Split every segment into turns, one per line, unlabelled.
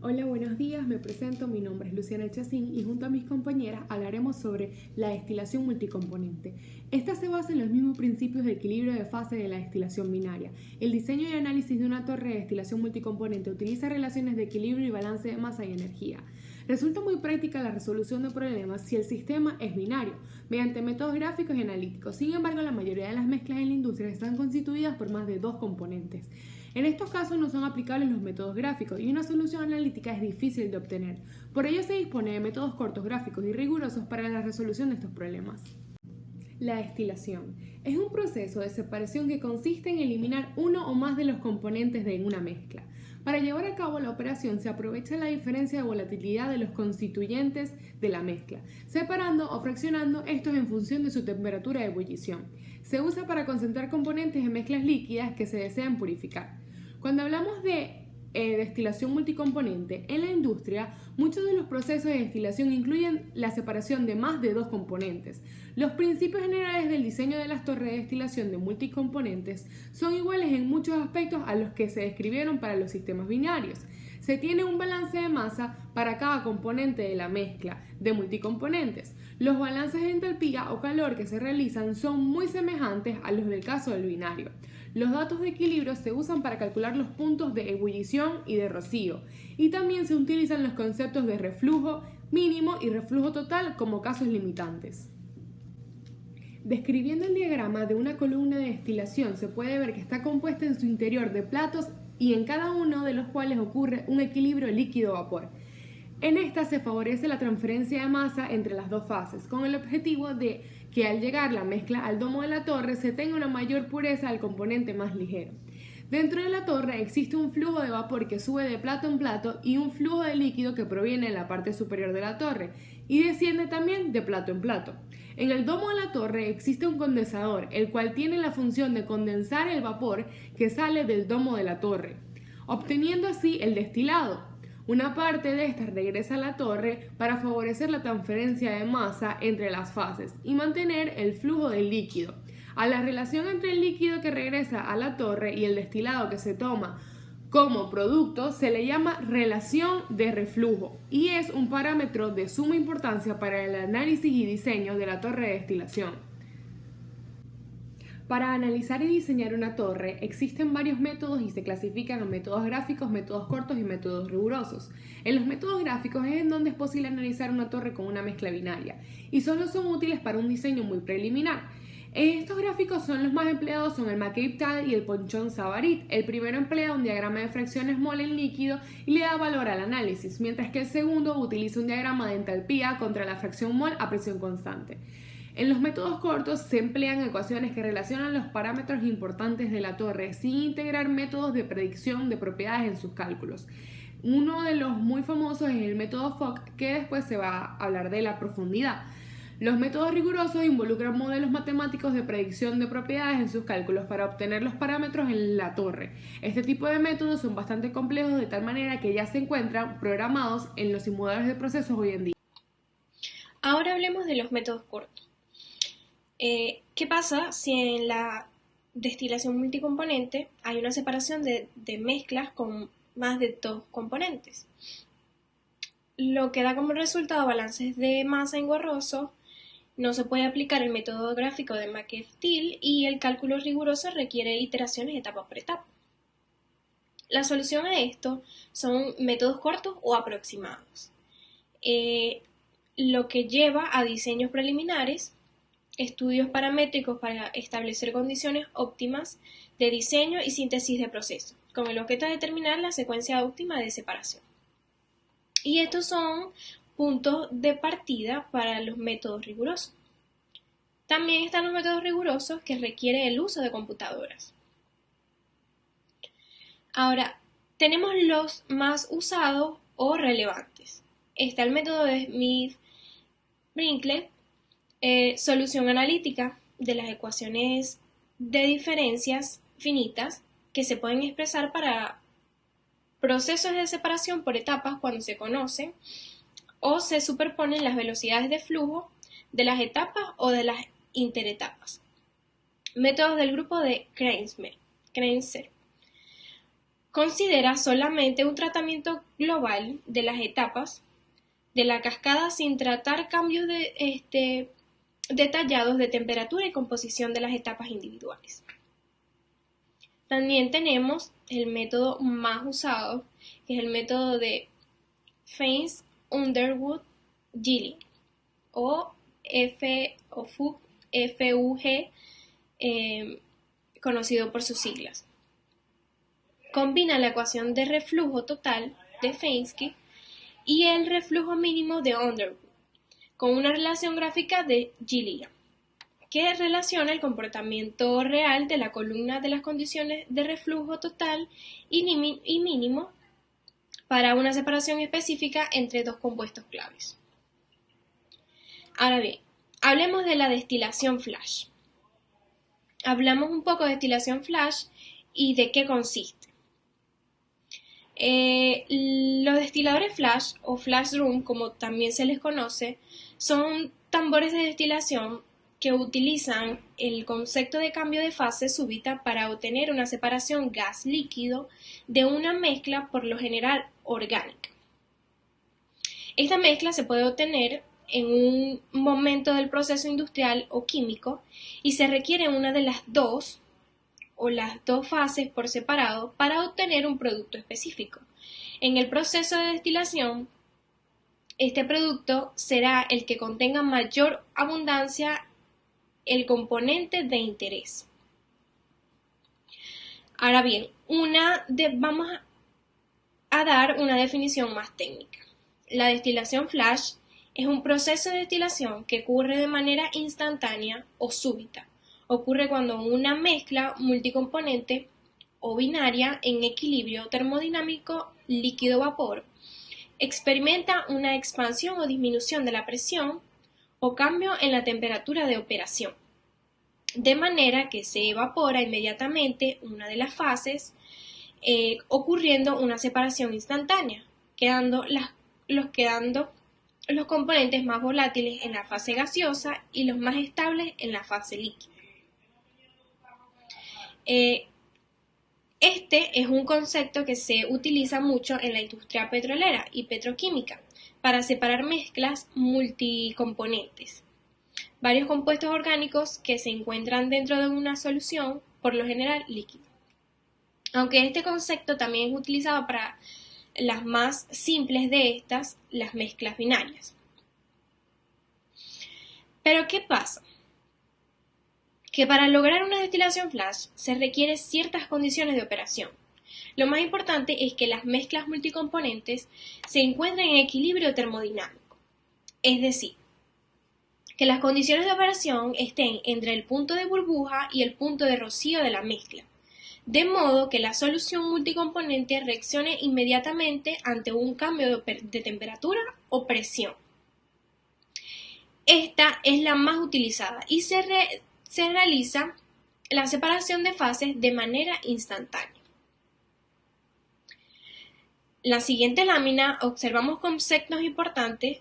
Hola, buenos días, me presento, mi nombre es Luciana Chacín y junto a mis compañeras hablaremos sobre la destilación multicomponente. Esta se basa en los mismos principios de equilibrio de fase de la destilación binaria. El diseño y análisis de una torre de destilación multicomponente utiliza relaciones de equilibrio y balance de masa y energía. Resulta muy práctica la resolución de problemas si el sistema es binario, mediante métodos gráficos y analíticos. Sin embargo, la mayoría de las mezclas en la industria están constituidas por más de dos componentes. En estos casos no son aplicables los métodos gráficos y una solución analítica es difícil de obtener. Por ello se dispone de métodos cortos, gráficos y rigurosos para la resolución de estos problemas. La destilación es un proceso de separación que consiste en eliminar uno o más de los componentes de una mezcla. Para llevar a cabo la operación se aprovecha la diferencia de volatilidad de los constituyentes de la mezcla, separando o fraccionando estos en función de su temperatura de ebullición. Se usa para concentrar componentes en mezclas líquidas que se desean purificar. Cuando hablamos de destilación multicomponente, en la industria, muchos de los procesos de destilación incluyen la separación de más de dos componentes. Los principios generales del diseño de las torres de destilación de multicomponentes son iguales en muchos aspectos a los que se describieron para los sistemas binarios. Se tiene un balance de masa para cada componente de la mezcla de multicomponentes. Los balances de entalpía o calor que se realizan son muy semejantes a los del caso del binario. Los datos de equilibrio se usan para calcular los puntos de ebullición y de rocío, y también se utilizan los conceptos de reflujo mínimo y reflujo total como casos limitantes. Describiendo el diagrama de una columna de destilación se puede ver que está compuesta en su interior de platos y en cada uno de los cuales ocurre un equilibrio líquido-vapor. En esta se favorece la transferencia de masa entre las dos fases, con el objetivo de que al llegar la mezcla al domo de la torre se tenga una mayor pureza del componente más ligero. Dentro de la torre existe un flujo de vapor que sube de plato en plato y un flujo de líquido que proviene de la parte superior de la torre y desciende también de plato en plato. En el domo de la torre existe un condensador, el cual tiene la función de condensar el vapor que sale del domo de la torre, obteniendo así el destilado. Una parte de esta regresa a la torre para favorecer la transferencia de masa entre las fases y mantener el flujo del líquido. A la relación entre el líquido que regresa a la torre y el destilado que se toma como producto se le llama relación de reflujo y es un parámetro de suma importancia para el análisis y diseño de la torre de destilación. Para analizar y diseñar una torre existen varios métodos y se clasifican en métodos gráficos, métodos cortos y métodos rigurosos. En los métodos gráficos es en donde es posible analizar una torre con una mezcla binaria y solo son útiles para un diseño muy preliminar. Estos gráficos son los más empleados son el McCabe-Tal y el Ponchon-Savarit. El primero emplea un diagrama de fracciones mol en líquido y le da valor al análisis, mientras que el segundo utiliza un diagrama de entalpía contra la fracción mol a presión constante. En los métodos cortos se emplean ecuaciones que relacionan los parámetros importantes de la torre sin integrar métodos de predicción de propiedades en sus cálculos. Uno de los muy famosos es el método Fock, que después se va a hablar de la profundidad. Los métodos rigurosos involucran modelos matemáticos de predicción de propiedades en sus cálculos para obtener los parámetros en la torre. Este tipo de métodos son bastante complejos de tal manera que ya se encuentran programados en los simuladores de procesos hoy en día.
Ahora hablemos de los métodos cortos. ¿Qué pasa si en la destilación multicomponente hay una separación de mezclas con más de dos componentes? Lo que da como resultado balances de masa engorrosos. No se puede aplicar el método gráfico de McCabe-Thiele y el cálculo riguroso requiere iteraciones etapa por etapa. La solución a esto son métodos cortos o aproximados, lo que lleva a diseños preliminares, estudios paramétricos para establecer condiciones óptimas de diseño y síntesis de procesos, con el objeto de determinar la secuencia óptima de separación. Y estos son puntos de partida para los métodos rigurosos. También están los métodos rigurosos que requieren el uso de computadoras. Ahora, tenemos los más usados o relevantes. Está el método de Smith-Brinkley, solución analítica de las ecuaciones de diferencias finitas que se pueden expresar para procesos de separación por etapas cuando se conocen o se superponen las velocidades de flujo de las etapas o de las interetapas. Métodos del grupo de Kreiser. considera solamente un tratamiento global de las etapas de la cascada sin tratar cambios detallados de temperatura y composición de las etapas individuales. También tenemos el método más usado, que es el método de Fence-Underwood-Gilliam, o FUG, conocido por sus siglas. Combina la ecuación de reflujo total de Fensky y el reflujo mínimo de Underwood, con una relación gráfica de Gilliam, que relaciona el comportamiento real de la columna de las condiciones de reflujo total y mínimo para una separación específica entre dos compuestos claves. Ahora bien, hablemos de la destilación flash. Hablamos un poco de destilación flash y de qué consiste. Los destiladores flash o flash drum, como también se les conoce, son tambores de destilación que utilizan el concepto de cambio de fase súbita para obtener una separación gas-líquido de una mezcla por lo general orgánica. Esta mezcla se puede obtener en un momento del proceso industrial o químico y se requiere una de las dos fases por separado para obtener un producto específico. En el proceso de destilación, este producto será el que contenga mayor abundancia el componente de interés. Ahora bien, vamos a dar una definición más técnica. La destilación flash es un proceso de destilación que ocurre de manera instantánea o súbita. Ocurre cuando una mezcla multicomponente o binaria en equilibrio termodinámico líquido-vapor experimenta una expansión o disminución de la presión o cambio en la temperatura de operación, de manera que se evapora inmediatamente una de las fases, ocurriendo una separación instantánea, quedando los componentes más volátiles en la fase gaseosa y los más estables en la fase líquida. Este es un concepto que se utiliza mucho en la industria petrolera y petroquímica para separar mezclas multicomponentes, varios compuestos orgánicos que se encuentran dentro de una solución, por lo general líquida. Aunque este concepto también es utilizado para las más simples de estas, las mezclas binarias. Pero ¿qué pasa? Que para lograr una destilación flash se requieren ciertas condiciones de operación. Lo más importante es que las mezclas multicomponentes se encuentren en equilibrio termodinámico, es decir, que las condiciones de operación estén entre el punto de burbuja y el punto de rocío de la mezcla, de modo que la solución multicomponente reaccione inmediatamente ante un cambio de temperatura o presión. Esta es la más utilizada y se realiza la separación de fases de manera instantánea. En la siguiente lámina observamos conceptos importantes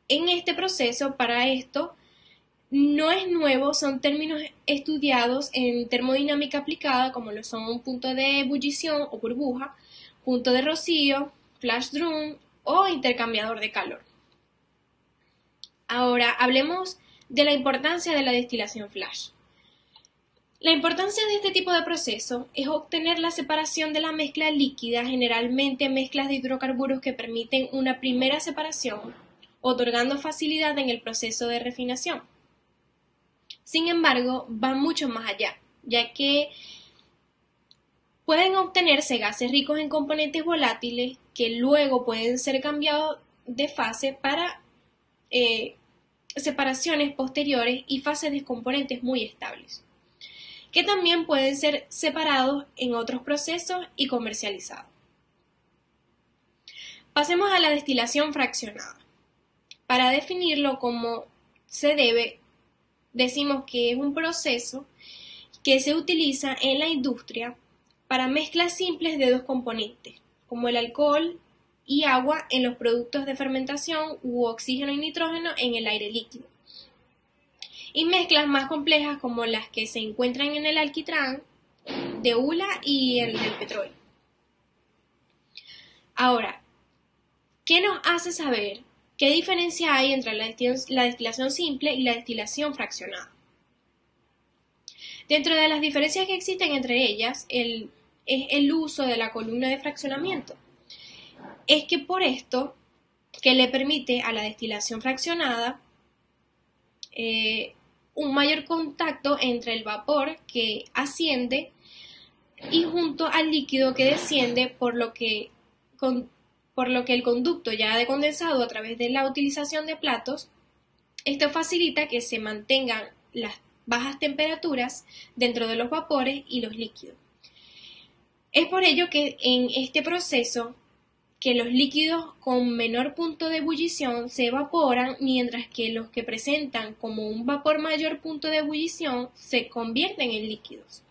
en este proceso. Para esto no es nuevo, son términos estudiados en termodinámica aplicada, como lo son punto de ebullición o burbuja, punto de rocío, flash drum o intercambiador de calor. Ahora hablemos de la importancia de la destilación flash. La importancia de este tipo de proceso es obtener la separación de la mezcla líquida, generalmente mezclas de hidrocarburos que permiten una primera separación, otorgando facilidad en el proceso de refinación. Sin embargo, va mucho más allá, ya que pueden obtenerse gases ricos en componentes volátiles que luego pueden ser cambiados de fase para separaciones posteriores y fases de componentes muy estables, que también pueden ser separados en otros procesos y comercializados. Pasemos a la destilación fraccionada. Para definirlo como se debe, decimos que es un proceso que se utiliza en la industria para mezclas simples de dos componentes, como el alcohol y agua en los productos de fermentación u oxígeno y nitrógeno en el aire líquido, y mezclas más complejas como las que se encuentran en el alquitrán de hula y el del petróleo. Ahora, ¿qué nos hace saber qué diferencia hay entre la destilación simple y la destilación fraccionada? Dentro de las diferencias que existen entre ellas, es el uso de la columna de fraccionamiento. Es que por esto, que le permite a la destilación fraccionada un mayor contacto entre el vapor que asciende y junto al líquido que desciende, por lo que el conducto ya de condensado a través de la utilización de platos, esto facilita que se mantengan las bajas temperaturas dentro de los vapores y los líquidos. Es por ello que en este proceso que los líquidos con menor punto de ebullición se evaporan, mientras que los que presentan como un vapor mayor punto de ebullición se convierten en líquidos.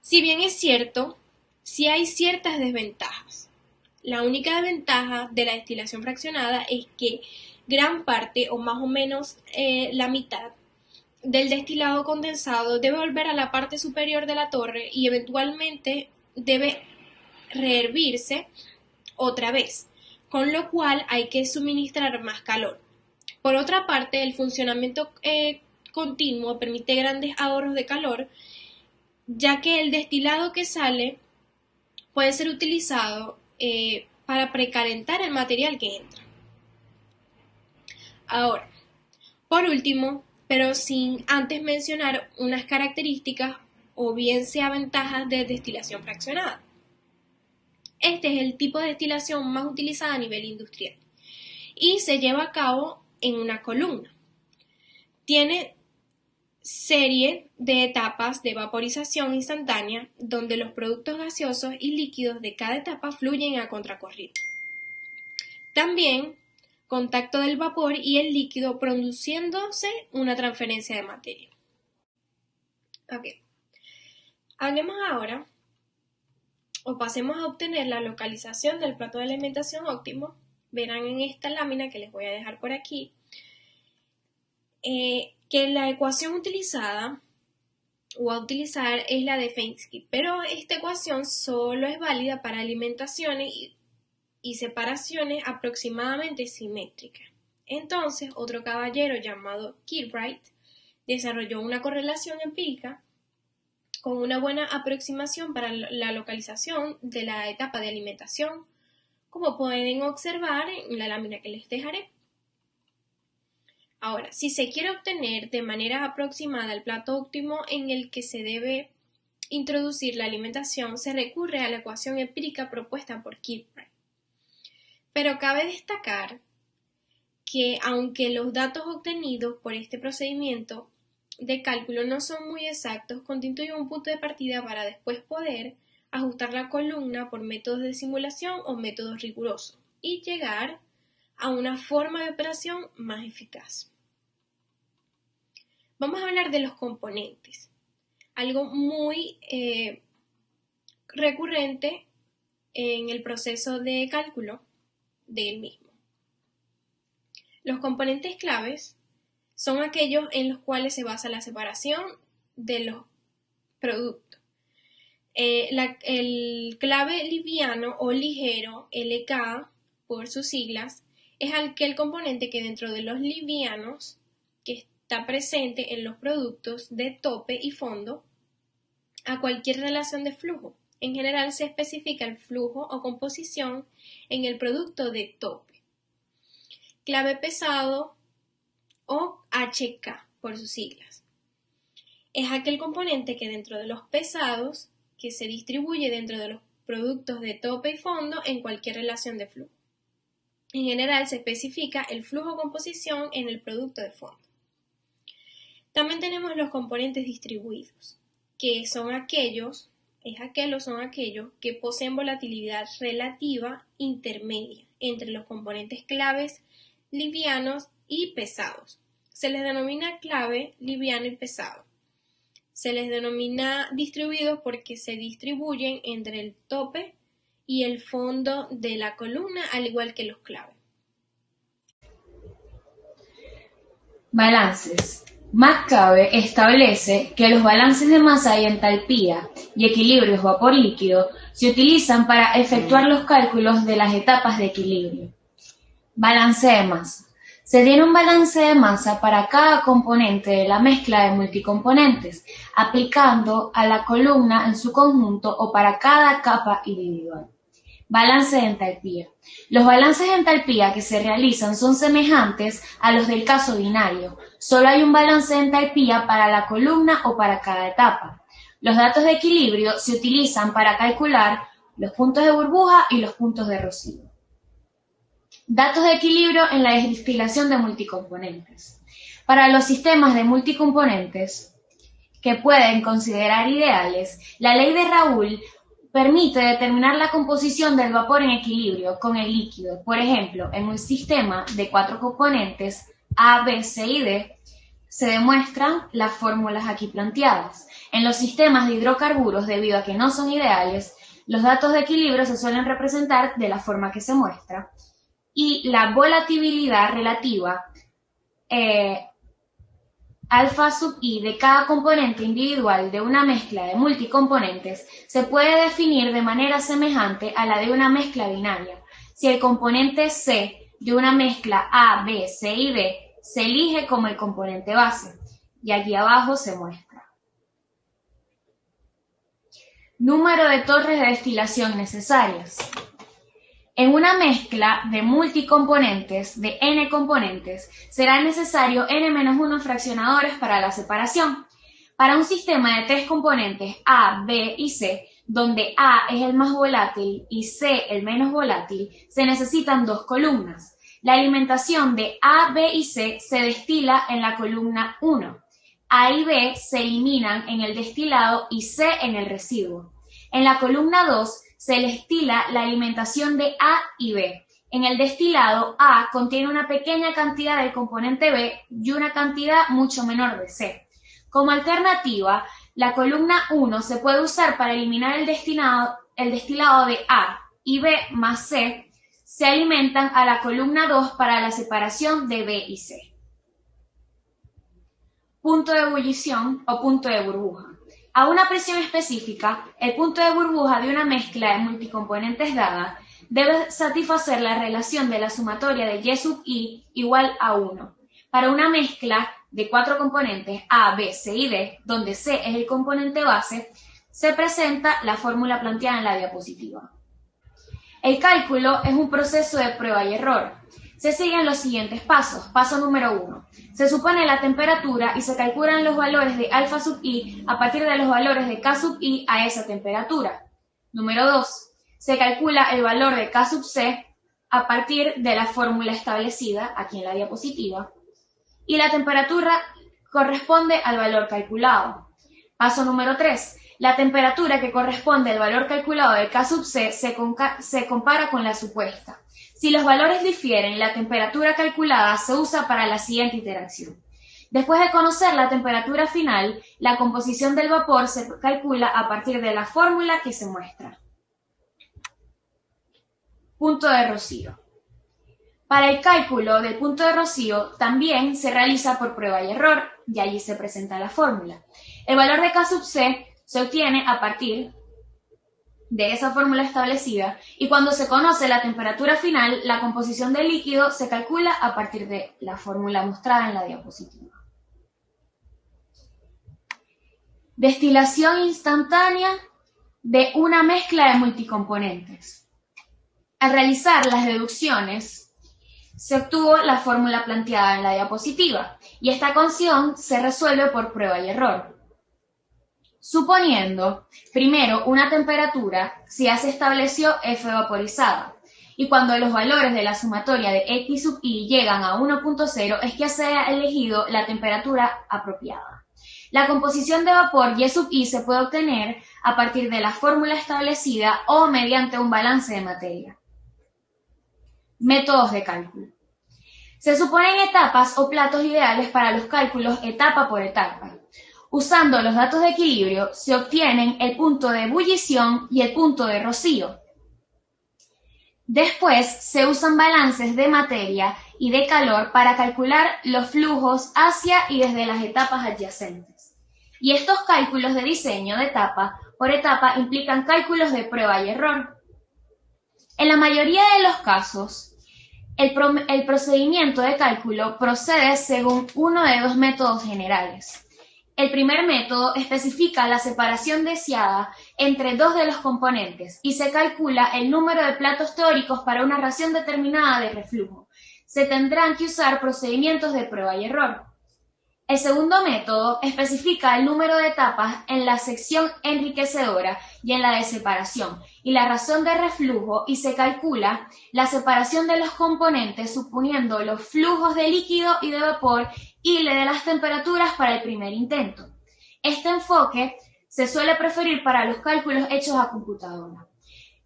Si bien es cierto, sí hay ciertas desventajas. La única desventaja de la destilación fraccionada es que gran parte, o más o menos la mitad, del destilado condensado debe volver a la parte superior de la torre y eventualmente debe rehervirse otra vez, con lo cual hay que suministrar más calor. Por otra parte, el funcionamiento continuo permite grandes ahorros de calor, ya que el destilado que sale puede ser utilizado para precalentar el material que entra. Ahora, por último, pero sin antes mencionar unas características o bien sea ventajas de destilación fraccionada. Este es el tipo de destilación más utilizada a nivel industrial y se lleva a cabo en una columna. Tiene serie de etapas de vaporización instantánea donde los productos gaseosos y líquidos de cada etapa fluyen a contracorriente. También contacto del vapor y el líquido produciéndose una transferencia de materia. Ok. Hablemos ahora o pasemos a obtener la localización del plato de alimentación óptimo. Verán en esta lámina que les voy a dejar por aquí que la ecuación utilizada o a utilizar es la de Feinsky, pero esta ecuación solo es válida para alimentaciones y separaciones aproximadamente simétricas. Entonces, otro caballero llamado Kilbright desarrolló una correlación empírica con una buena aproximación para la localización de la etapa de alimentación, como pueden observar en la lámina que les dejaré. Ahora, si se quiere obtener de manera aproximada el plato óptimo en el que se debe introducir la alimentación, se recurre a la ecuación empírica propuesta por Kilbright. Pero cabe destacar que aunque los datos obtenidos por este procedimiento de cálculo no son muy exactos, constituyen un punto de partida para después poder ajustar la columna por métodos de simulación o métodos rigurosos y llegar a una forma de operación más eficaz. Vamos a hablar de los componentes, algo muy recurrente en el proceso de cálculo del mismo. Los componentes claves son aquellos en los cuales se basa la separación de los productos. El clave liviano o ligero, LK por sus siglas, es aquel componente que dentro de los livianos que está presente en los productos de tope y fondo a cualquier relación de flujo. En general se especifica el flujo o composición en el producto de tope. Clave pesado o HK por sus siglas. Es aquel componente que dentro de los pesados que se distribuye dentro de los productos de tope y fondo en cualquier relación de flujo. En general se especifica el flujo o composición en el producto de fondo. También tenemos los componentes distribuidos, que son aquellos que poseen volatilidad relativa intermedia entre los componentes claves livianos y pesados. Se les denomina clave, liviano y pesado. Se les denomina distribuidos porque se distribuyen entre el tope y el fondo de la columna, al igual que los claves.
Balances. McCabe establece que los balances de masa y entalpía y equilibrios vapor-líquido se utilizan para efectuar los cálculos de las etapas de equilibrio. Balance de masa. Se tiene un balance de masa para cada componente de la mezcla de multicomponentes, aplicando a la columna en su conjunto o para cada capa individual. Balance de entalpía. Los balances de entalpía que se realizan son semejantes a los del caso binario. Solo hay un balance de entalpía para la columna o para cada etapa. Los datos de equilibrio se utilizan para calcular los puntos de burbuja y los puntos de rocío. Datos de equilibrio en la destilación de multicomponentes. Para los sistemas de multicomponentes que pueden considerar ideales, la ley de Raoult permite determinar la composición del vapor en equilibrio con el líquido. Por ejemplo, en un sistema de 4 componentes A, B, C y D, se demuestran las fórmulas aquí planteadas. En los sistemas de hidrocarburos, debido a que no son ideales, los datos de equilibrio se suelen representar de la forma que se muestra y la volatilidad relativa alfa sub i de cada componente individual de una mezcla de multicomponentes se puede definir de manera semejante a la de una mezcla binaria. Si el componente C de una mezcla A, B, C y D se elige como el componente base, y aquí abajo se muestra. Número de torres de destilación necesarias. En una mezcla de multicomponentes de n componentes, será necesario n-1 fraccionadores para la separación. Para un sistema de 3 componentes A, B y C, donde A es el más volátil y C el menos volátil, se necesitan 2 columnas. La alimentación de A, B y C se destila en la columna 1. A y B se eliminan en el destilado y C en el residuo. En la columna 2 se destila la alimentación de A y B. En el destilado, A contiene una pequeña cantidad del componente B y una cantidad mucho menor de C. Como alternativa, la columna 1 se puede usar para eliminar el destilado de A y B más C se alimentan a la columna 2 para la separación de B y C. Punto de ebullición o punto de burbuja. A una presión específica, el punto de burbuja de una mezcla de multicomponentes dada debe satisfacer la relación de la sumatoria de Y sub i igual a 1. Para una mezcla de 4 componentes A, B, C y D, donde C es el componente base, se presenta la fórmula planteada en la diapositiva. El cálculo es un proceso de prueba y error. Se siguen los siguientes pasos. Paso número 1. Se supone la temperatura y se calculan los valores de alfa sub i a partir de los valores de K sub i a esa temperatura. Número 2. Se calcula el valor de K sub c a partir de la fórmula establecida aquí en la diapositiva. Y la temperatura corresponde al valor calculado. Paso número 3. La temperatura que corresponde al valor calculado de K sub c se compara con la supuesta. Si los valores difieren, la temperatura calculada se usa para la siguiente iteración. Después de conocer la temperatura final, la composición del vapor se calcula a partir de la fórmula que se muestra. Punto de rocío. Para el cálculo del punto de rocío también se realiza por prueba y error, y allí se presenta la fórmula. El valor de K sub c se obtiene a partir de esa fórmula establecida y cuando se conoce la temperatura final, la composición del líquido se calcula a partir de la fórmula mostrada en la diapositiva. Destilación instantánea de una mezcla de multicomponentes. Al realizar las deducciones, se obtuvo la fórmula planteada en la diapositiva y esta ecuación se resuelve por prueba y error. Suponiendo, primero, una temperatura, si ya se estableció F vaporizada, y cuando los valores de la sumatoria de X sub i llegan a 1.0 es que se ha elegido la temperatura apropiada. La composición de vapor Y sub i se puede obtener a partir de la fórmula establecida o mediante un balance de materia. Métodos de cálculo. Se suponen etapas o platos ideales para los cálculos etapa por etapa. Usando los datos de equilibrio se obtienen el punto de ebullición y el punto de rocío. Después se usan balances de materia y de calor para calcular los flujos hacia y desde las etapas adyacentes. Y estos cálculos de diseño de etapa por etapa implican cálculos de prueba y error. En la mayoría de los casos, el procedimiento de cálculo procede según uno de dos métodos generales. El primer método especifica la separación deseada entre dos de los componentes y se calcula el número de platos teóricos para una ración determinada de reflujo. Se tendrán que usar procedimientos de prueba y error. El segundo método especifica el número de etapas en la sección enriquecedora y en la de separación y la razón de reflujo y se calcula la separación de los componentes suponiendo los flujos de líquido y de vapor y de las temperaturas para el primer intento. Este enfoque se suele preferir para los cálculos hechos a computadora.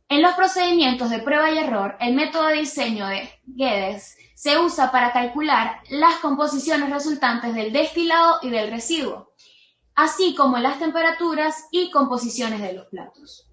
En los procedimientos de prueba y error, el método de diseño de Guedes se usa para calcular las composiciones resultantes del destilado y del residuo, así como las temperaturas y composiciones de los platos.